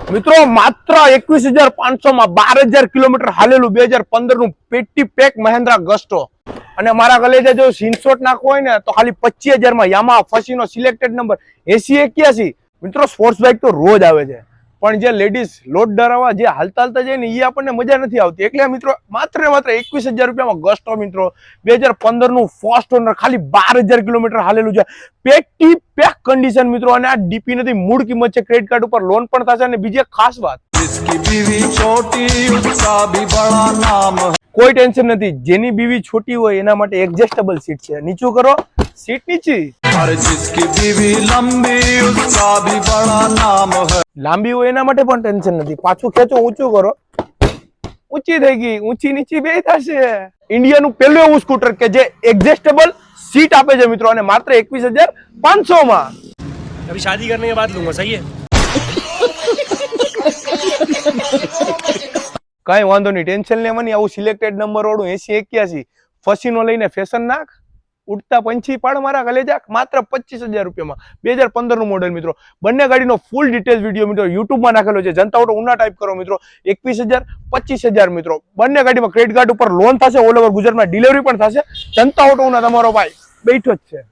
મિત્રો માત્ર 21,500 માં 12,000 કિલોમીટર હાલેલું 2015 નું પેટી પેક મહિન્દ્રા ગસ્ટો અને મારા કલેજા જો સ્ક્રીનશોટ નાખવો હોય ને તો ખાલી 25,000 માં યામાહા ફસીનો સિલેક્ટેડ નંબર 8081 મિત્રો સ્પોર્ટ્સ બાઇક તો રોજ આવે છે પણ જે લેડીઝ લોડ ડરાવવા જે હાલતા જાય ને એ આપણને મજા નથી આવતી એટલે મિત્રો માત્ર 21,000 રૂપિયામાં ગસ્ટો મિત્રો 2015 નું ફર્સ્ટ ઓનર ખાલી 12,000 કિલોમીટર હાલેલું છે પેટી પેક કન્ડિશન મિત્રો અને આ ડીપી નથી મૂળ કિંમત છે ક્રેડિટ કાર્ડ ઉપર લોન પણ થશે અને બીજી એક ખાસ વાત કોઈ ટેન્શન નથી જેની બીવી છોટી હોય એના માટે એડજસ્ટેબલ સીટ છે નીચું કરો सीट नीचे जिसकी बीवी लंबी उसका भी बड़ा नाम है लांबी हो एना માટે પણ ટેન્શન નથી પાછું ખેંચો ઊંચું કરો ઊંચી થઈ ગઈ ઊંચી નીચી બે થશે ઇન્ડિયાનું પહેલું એવું સ્કૂટર કે જે એડજસ્ટેબલ સીટ આપે છે મિત્રો અને માત્ર 21,500 માં अभी शादी करने के बाद लूंगा सही है કઈ વાંધો નહીં ટેન્શન લેવાની આવું સિલેક્ટેડ નંબર વાળું 8081 ફસીનો લઈને ફેશન નાખ ઉડતા પંછી પાડ મારા કલેજા માત્ર 25,000 રૂપિયામાં 2015 નું મોડેલ મિત્રો બંને ગાડીનો ફૂલ ડિટેલ વિડીયો મિત્રો યુટ્યુબ માં નાખેલો છે જનતા ઓટો ઉના ટાઈપ કરો મિત્રો 21,000 25,000 મિત્રો બંને ગાડીમાં ક્રેડિટ કાર્ડ ઉપર લોન થશે ઓલ ઓવર ગુજરાતમાં ડિલિવરી પણ થશે જનતા ઓટો ઉના તમારો ભાઈ બેઠો જ છે